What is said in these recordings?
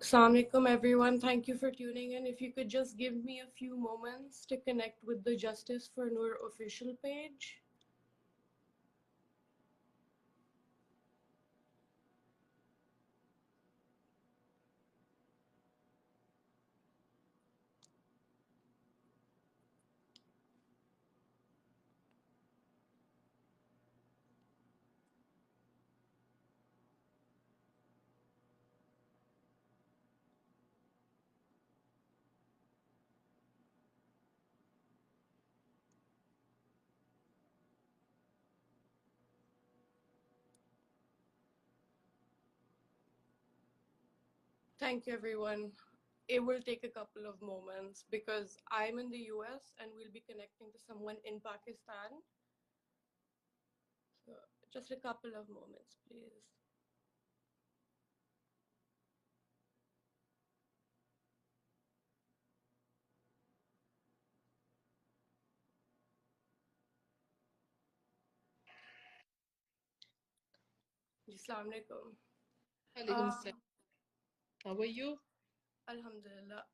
Assalamu alaikum everyone. Thank you for tuning in. If you could just give me a few moments to connect with the Justice for Noor official page. Thank you everyone. It will take a couple of moments because I'm in the US and we'll be connecting to someone in Pakistan. So just a couple of moments, please. Assalamu alaikum. Alaikum salam. How are you? Alhamdulillah.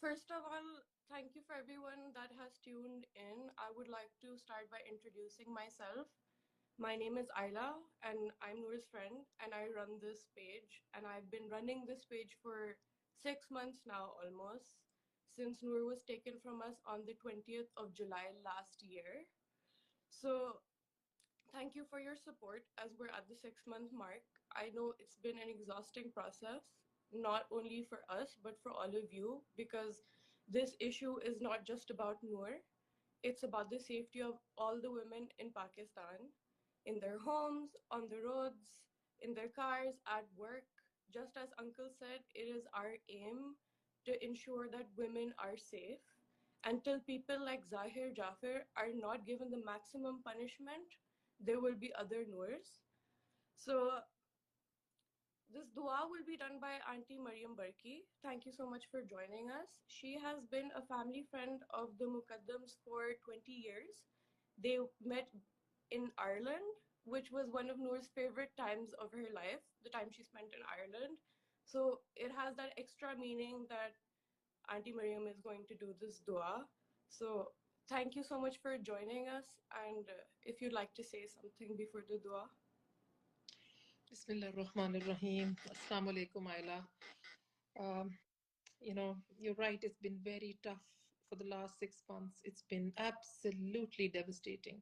First of all, thank you for everyone that has tuned in. I would like to start by introducing myself. My name is Ayla, and I'm Noor's friend, and I run this page. And I've been running this page for 6 months now, almost, since Noor was taken from us on the 20th of July last year. So thank you for your support as we're at the 6-month mark. I know it's been an exhausting process, not only for us, but for all of you, because this issue is not just about Noor. It's about the safety of all the women in Pakistan, in their homes, on the roads, in their cars, at work. Just as Uncle said, it is our aim to ensure that women are safe. Until people like Zahir Jaffer are not given the maximum punishment, there will be other Noors. So this dua will be done by Auntie Mariam Barki. Thank you so much for joining us. She has been a family friend of the Muqaddams for 20 years. They met in Ireland, which was one of Noor's favorite times of her life, the time she spent in Ireland. So it has that extra meaning that Auntie Mariam is going to do this dua. So thank you so much for joining us. And if you'd like to say something before the dua. Bismillah ar-Rahman ar-Rahim. Assalamu alaikum, Ayla. You're right. It's been very tough for the last 6 months. It's been absolutely devastating.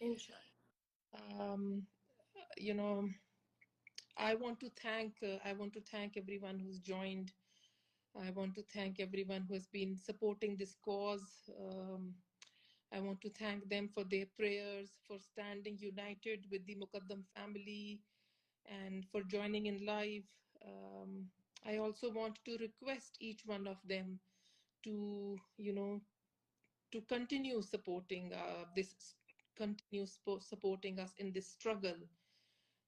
Inshallah. I want to thank everyone who's joined. I want to thank everyone who has been supporting this cause. I want to thank them for their prayers, for standing united with the Muqaddam family, and for joining in live. I also want to request each one of them to, to continue supporting supporting us in this struggle.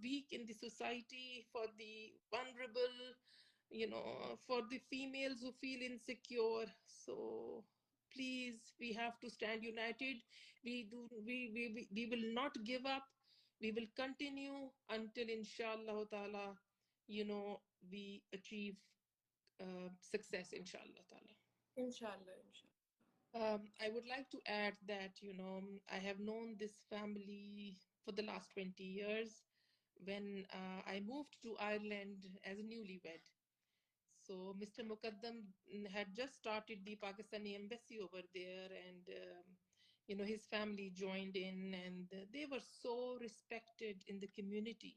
weak in the society, for the vulnerable, for the females who feel insecure. So please, we have to stand united. We will not give up. We will continue until inshallah ta'ala, we achieve success, inshallah ta'ala. Inshallah. I would like to add that, I have known this family for the last 20 years when I moved to Ireland as a newlywed. So Mr. Muqaddam had just started the Pakistani embassy over there, and his family joined in, and they were so respected in the community.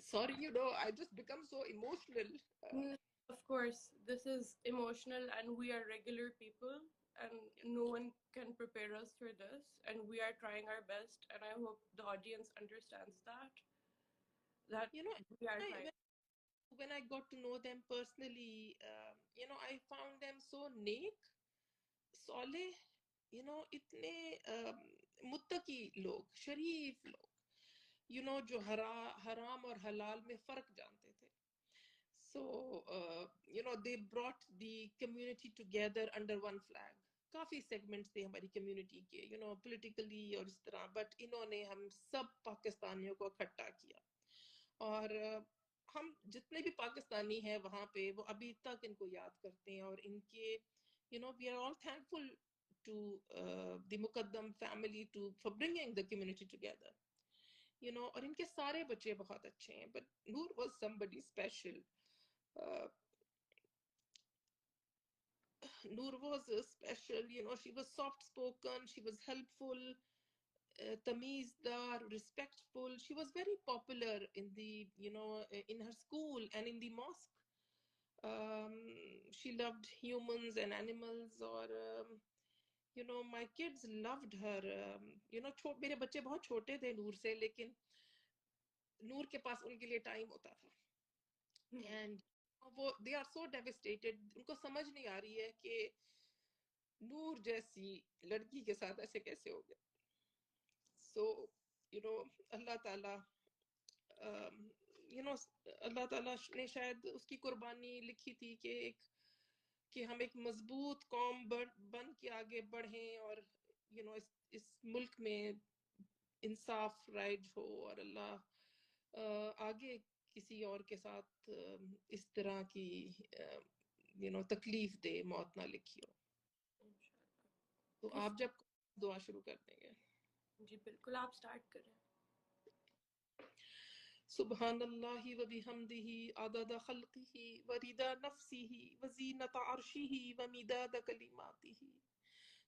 Sorry, I just become so emotional. Of course, this is emotional and we are regular people. and no one can prepare us for this, and we are trying our best, and I hope the audience understands that You know, we are I, trying. when I got to know them personally, I found them so نیک, صالح, اتنے متقی لوگ, شریف لوگ, جو حرام اور حلال میں فرق جانتے تھے. So, they brought the community together under one flag. Coffee segments تھے ہماری کمیونٹی کے, پولیٹیکلی اور اس طرح, بٹ انہوں نے ہم سب پاکستانیوں کو اکٹھا کیا. اور ہم جتنے بھی پاکستانی ہیں وہاں پہ, وہ ابھی تک ان کو یاد کرتے ہیں, اور ان کے we are all thankful to the مقدم family for bringing the community together. اور ان کے سارے بچے بہت اچھے ہیں, but Noor was somebody special. Noor was special, she was soft spoken, she was helpful, tamizdar, respectful. She was very popular in the in her school and in the mosque. She loved humans and animals, or my kids loved her. میرے بچے بہت چھوٹے تھے نور سے, لیکن نور کے پاس ان کے لیے ٹائم ہوتا تھا. And they are so devastated. ان کو سمجھ نہیں آ رہی ہے کہ نور جیسی لڑکی کے ساتھ ایسے کیسے ہو گیا. So, اللہ تعالیٰ اللہ تعالیٰ نے شاید اس کی قربانی لکھی تھی کہ ہم ایک مضبوط قوم بن کے آگے بڑھیں, اور اس ملک میں انصاف رائج ہو, اور اللہ آگے کسی اور کے ساتھ اس طرح کی تکلیف دے, موت نہ لکھی ہو. تو آپ جب دعا شروع کر دیں گے. جی بالکل, آپ سٹارٹ کریں. سبحان اللہ و بحمدہ عدد خلقہ و رضا نفسہ و زینت عرشہ و مداد کلماتہ.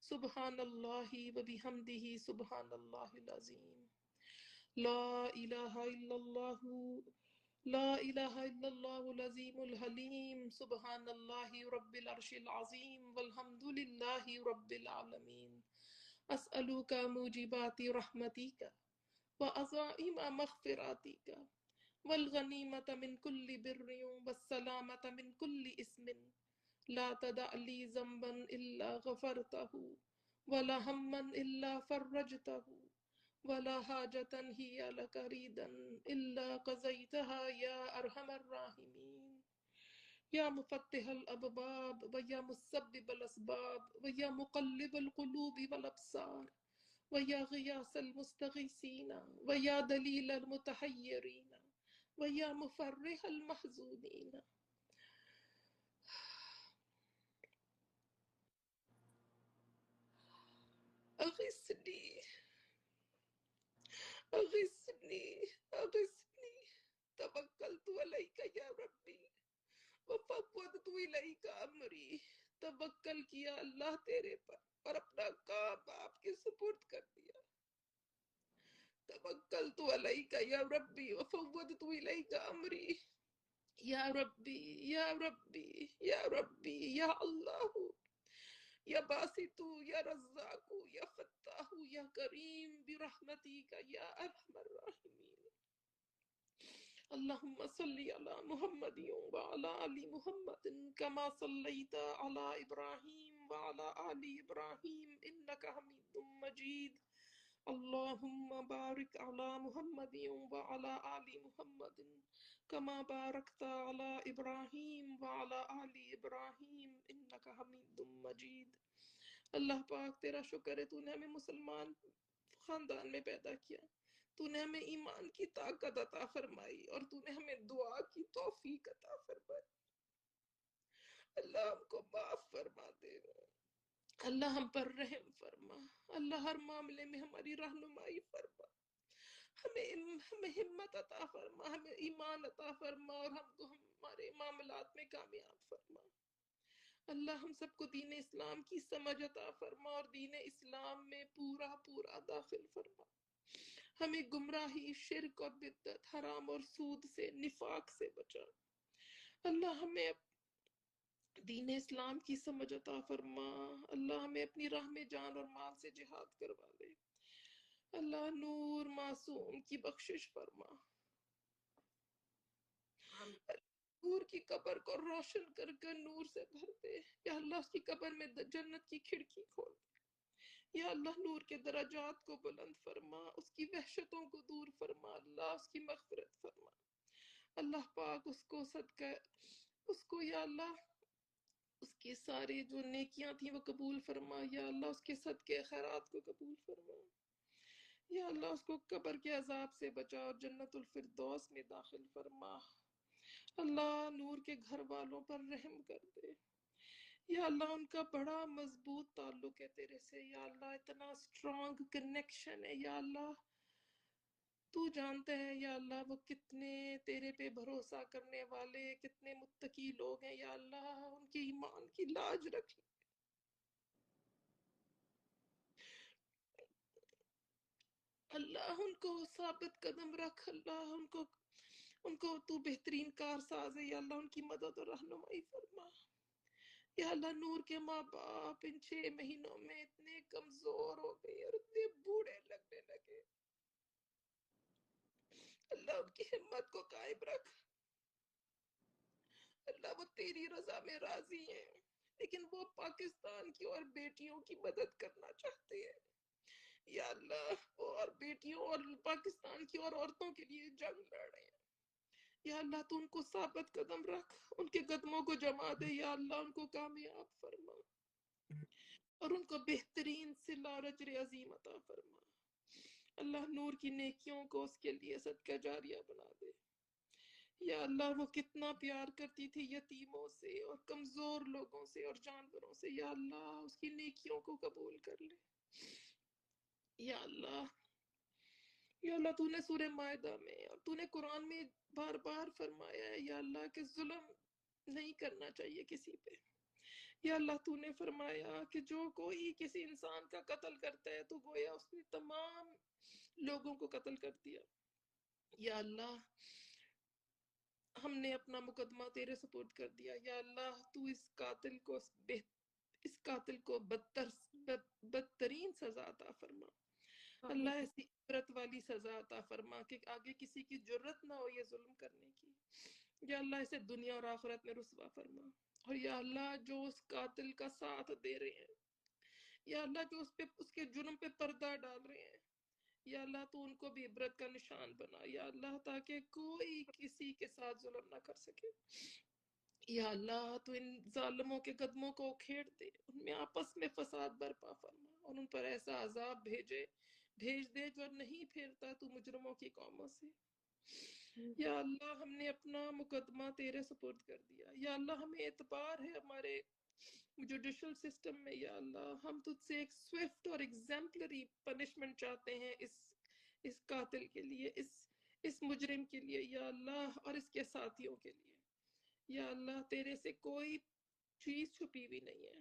سبحان اللہ و بحمدہ سبحان اللہ العظیم. لا الہ الا اللہ, لا الہ الا اللہ العظیم الحلیم. سبحان اللہ رب العرش العظیم والحمد للہ رب العالمین. اسألک موجبات رحمتک وعزائم مغفراتک والغنیمة من كل بر والسلامة من كل اسم لا تدع لي ذنبا إلا غفرته ولا هما إلا فرجته ولا حاجة هي لك ريدا إلا قضيتها يا أرحم الراحمين. يا مفتح الأبواب ويا مسبب الأسباب ويا مقلب القلوب والأبصار ويا غياث المستغيثين ويا دليل المتحيرين ويا مفرح المحزونين. أغثني أغثني أغثني. توكلت عليك يا ربي وفوضت إليك أمري. توکل کیا اللہ تیرے پر اور اپنا کام آپ کے سپرد کر دیا. توکلت علیک یا ربی وفوضت الیک امری. یا ربی یا ربی یا ربی یا اللہ یا باسط یا رزاق یا فتاح یا کریم برحمتک یا ارحم الراحمین. اللهم صل على محمد وعلى آل محمد كما صليت على إبراهيم وعلى آل إبراهيم إنك حميد مجيد. اللهم بارك على محمد وعلى آل محمد كما باركت على إبراهيم وعلى آل إبراهيم إنك حميد مجيد. اللہ پاک تیرا شکر ہے, تو نے ہمیں مسلمان خاندان میں پیدا کیا, تو نے ہمیں ایمان کی طاقت عطا فرمائی, اور تو نے ہمیں دعا کی توفیق عطا فرمائی. اللہ ہم کو معاف فرما دے, اللہ ہم پر رحم فرما, اللہ ہر معاملے میں ہماری رہنمائی فرما, ہمیں ہمت عطا فرما, ہمیں ایمان عطا فرما, اور ہم کو ہمارے معاملات میں کامیاب فرما. اللہ ہم سب کو دین اسلام کی سمجھ عطا فرما, اور دین اسلام میں پورا پورا داخل فرما. ہمیں گمراہی, شرک اور بدعت, حرام اور سود سے, نفاق سے بچا. اللہ ہمیں دین اسلام کی سمجھ عطا فرما. اللہ ہمیں اپنی راہ میں جان اور مال سے جہاد کروا دے. اللہ نور معصوم کی بخشش فرما. نور کی قبر کو روشن کر کر نور سے بھر دے. یا اللہ اس کی قبر میں جنت کی کھڑکی کھول دے. یا اللہ نور کے درجات کو بلند فرما. اس کی وحشتوں کو دور فرما. اللہ اس کی مغفرت فرما. اللہ پاک اس کو صدقہ اس کو یا اللہ اس کی ساری جو نیکیاں تھیں وہ قبول فرما. یا اللہ اس کے صدقے خیرات کو قبول فرما. یا اللہ اس کو قبر کے عذاب سے بچا اور جنت الفردوس میں داخل فرما. اللہ نور کے گھر والوں پر رحم کر دے. یا اللہ ان کا بڑا مضبوط تعلق ہے تیرے سے. یا اللہ اتنا اسٹرانگ کنیکشن ہے. یا اللہ تو جانتا ہے یا اللہ وہ کتنے تیرے پہ بھروسہ کرنے والے کتنے متقی لوگ ہیں. یا اللہ ان کے ایمان کی لاج رکھ. اللہ ان کو ثابت قدم رکھ. اللہ ان کو تو بہترین کار ساز ہے. یا اللہ ان کی مدد اور رہنمائی فرما. یا اللہ نور کے ماں باپ ان 6 مہینوں میں اتنے کمزور ہو گئے اور اتنے بوڑھے لگنے لگے. اللہ ان کی ہمت کو قائم رکھ. اللہ وہ تیری رضا میں راضی ہیں لیکن وہ پاکستان کی اور بیٹیوں کی مدد کرنا چاہتے ہیں. یا اللہ وہ اور بیٹیوں اور پاکستان کی اور عورتوں کے لیے جنگ لڑ رہے ہیں. یا اللہ تو ان کو ثابت قدم رکھ. ان کے قدموں کو جما دے. یا اللہ ان کو کامیاب فرما اور ان کو بہترین صلہ اور اجر عظیم عطا فرما. اللہ نور کی نیکیوں کو اس کے لیے صدقہ جاریہ بنا دے. یا اللہ وہ کتنا پیار کرتی تھی یتیموں سے اور کمزور لوگوں سے اور جانوروں سے. یا اللہ اس کی نیکیوں کو قبول کر لے. یا اللہ تو نے سورہ مائدہ میں اور تو نے قرآن میں بار بار فرمایا ہے یا اللہ کہ ظلم نہیں کرنا چاہیے کسی پہ. یا اللہ تو نے فرمایا کہ جو کوئی کسی انسان کا قتل کرتا ہے تو گویا اس نے تمام لوگوں کو قتل کر دیا. یا اللہ ہم نے اپنا مقدمہ تیرے سپرد کر دیا. یا اللہ تو اس قاتل کو بدترین سزا عطا فرما. اللہ ایسی عبرت والی سزا عطا فرما کہ آگے کسی کی جرت نہ ہو یہ ظلم کرنے کی. یا اللہ اسے دنیا اور آخرت میں رسوا فرما. اور یا اللہ جو اس قاتل کا ساتھ دے رہے ہیں یا اللہ جو اس کے جرم پہ پردہ ڈال رہے ہیں یا اللہ تو ان کو بھی عبرت کا نشان بنا. یا اللہ تاکہ کوئی کسی کے ساتھ ظلم نہ کر سکے. یا اللہ تو ان ظالموں کے قدموں کو اکھیڑ دے. ان میں آپس میں فساد برپا فرما اور ان پر ایسا عذاب بھیج دے جو نہیں پھیرتا تو مجرموں کی قوموں سے. یا اللہ ہم نے اپنا مقدمہ تیرے سپرد کر دیا. یا اللہ ہمیں اعتبار ہے ہمارے جوڈیشل سسٹم میں. یا اللہ ہم تجھ سے ایک سوئفٹ اور ایگزیمپلری پنشمنٹ چاہتے ہیں اس قاتل کے لیے اس مجرم کے لیے یا اللہ اور اس کے ساتھیوں کے لیے. یا اللہ تیرے سے کوئی چیز چھپی ہوئی نہیں ہے.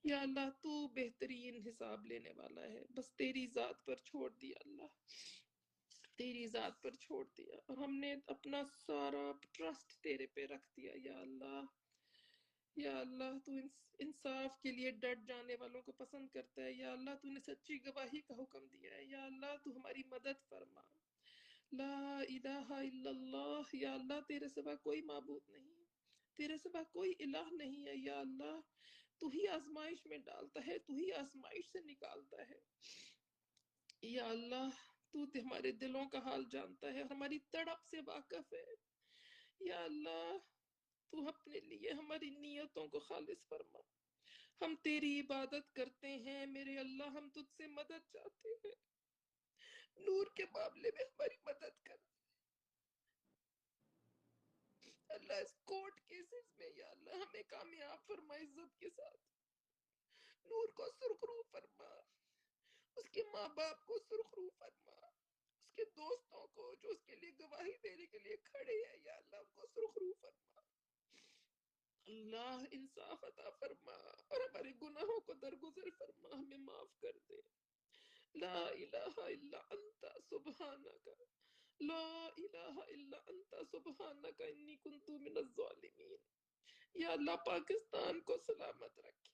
یا اللہ تو بہترین حساب لینے والا ہے. بس تیری ذات پر چھوڑ دیا. اللہ تیری ذات پر چھوڑ دیا اور ہم نے اپنا سارا ٹرسٹ تیرے پہ رکھ دیا. یا اللہ تو انصاف کے لیے ڈٹ جانے والوں کو پسند کرتا ہے. یا اللہ تو نے سچی گواہی کا حکم دیا ہے. یا اللہ تو ہماری مدد فرما. لا الہ الا اللہ. یا اللہ تیرے سوا کوئی معبود نہیں, تیرے سوا کوئی الہ نہیں ہے. یا اللہ تو ہی آزمائش میں ڈالتا ہے, تو ہی آزمائش سے نکالتا ہے. یا اللہ تو ہمارے دلوں کا حال جانتا ہے اور ہماری تڑپ سے واقف ہے. یا اللہ تو اپنے لیے ہماری نیتوں کو خالص فرما. ہم تیری عبادت کرتے ہیں میرے اللہ, ہم تجھ سے مدد چاہتے ہیں. نور کے معاملے میں ہماری مدد کر. اللہ اس کورٹ کیسز میں یا اللہ ہمیں کامیاب فرما عزت کے ساتھ. نور کو سرخرو فرما, اس کے ماں باپ کو سرخرو فرما, اس کے دوستوں کو جو اس کے لیے گواہی دینے کے لیے کھڑے ہیں یا اللہ ان کو سرخرو فرما. اللہ انصاف عطا فرما اور ہمارے گناہوں کو درگزر فرما, ہمیں معاف کر دے. لا الہ الا انت سبحانک لا الہ الا انت سبحانک انی کنت من الظالمین. یا اللہ پاکستان کو سلامت رکھے.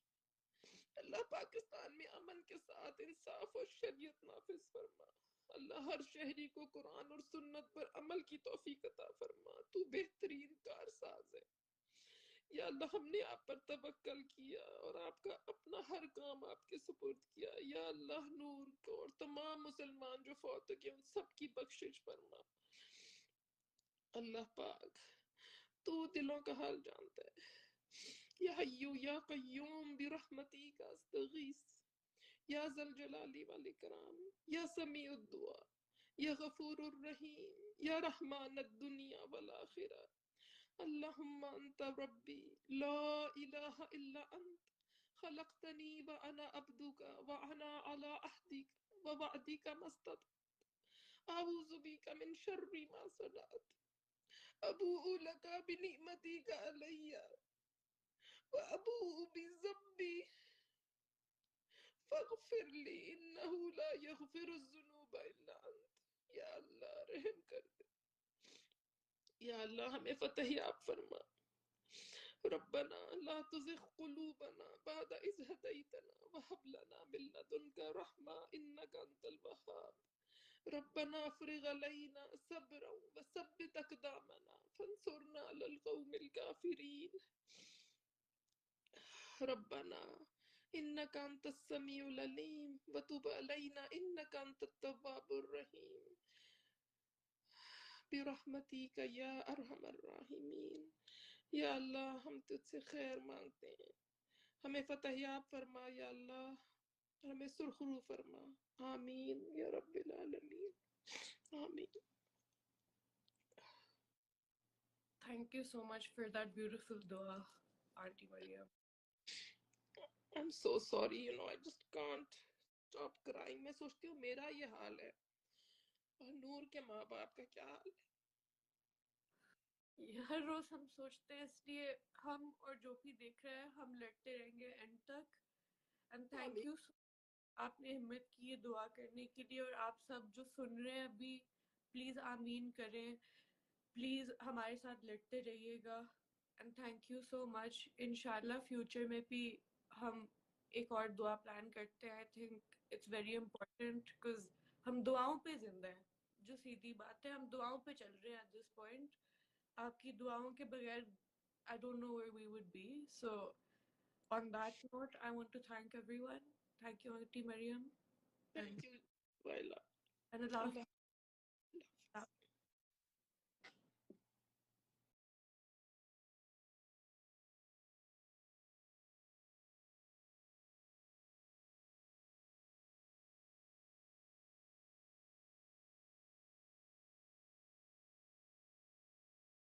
اللہ پاکستان میں امن کے ساتھ انصاف اور شریعت نافذ فرما. اللہ ہر شہری کو قرآن اور سنت پر عمل کی توفیق عطا فرما. تو بہترین کارساز ہے. یا اللہ ہم نے آپ پر توکل کیا اور آپ کا اپنا ہر کام آپ کے سپرد کیا. یا اللہ نور کو اور تمام مسلمان جو فوت ہو گئے ان سب کی بخشش فرما. اللہ پاک تو دلوں کا حال جانتا ہے. یا حیو یا قیوم برحمتی کا استغیث. یا ذا الجلال والاکرام. یا سمیع الدعاء. یا غفور الرحیم. یا رحمان الدنیا والآخرہ. اللہم انت ربی لا الہ الا انت خلقتنی وانا عبدک وانا علی عہدک ووعدک ما استطعت. اعوذ بک من شر ما صنعت. ابوء لک بنعمتک علی وابوء بذنبی فاغفر لی انہ لا یغفر الذنوب الا انت. یا اللہ رحم کر دے. یا اللہ ہمیں فتح یاب فرما. ربنا لا تزغ قلوبنا بعد إذ هديتنا وهب لنا من لدنك رحمة إنك أنت الوهاب. ربنا افرغ علينا صبرا وثبت أقدامنا فانصرنا على القوم الكافرين. ربنا إنك أنت السميع العليم وتب علينا إنك أنت التواب الرحيم برحمتك يا أرحم الراحمين. یا اللہ ہم تجھ سے خیر مانگتے ہیں. ہمیں فتح یاب فرما یا اللہ. ہمیں سرخرو فرما. آمین یا رب العالمین. آمین. Thank you so much for that beautiful dua, Auntie Maria. I'm so sorry, I just can't stop crying. میں سوچتی ہوں میرا یہ حال ہے اور نور کے ماں باپ کا کیا حال ہے. ہر روز ہم سوچتے ہیں، اس لیے ہم اور جو بھی دیکھ رہے ہیں ہم لڑتے رہیں گے اینڈ تک. اینڈ تھینک یو آپ نے ہمت کی ہے دعا کرنے کے لیے. اور آپ سب جو سن رہے ہیں ابھی پلیز آمین کریں. پلیز ہمارے ساتھ لڑتے رہیے گا. اینڈ تھینک یو سو مچ. انشاءاللہ فیوچر میں بھی ہم ایک اور دعا پلان کرتے ہیں. I think it's very important because ہم دعاؤں پہ زندہ ہیں. جو سیدھی بات ہے ہم دعاؤں پہ چل رہے ہیں ایٹ دس پوائنٹ. آپ کی دعاؤں کے بغیر I don't know where we would be. So on that note, I want to thank everyone. Thank you, Auntie Mariam. Thank you, Waila. And Allah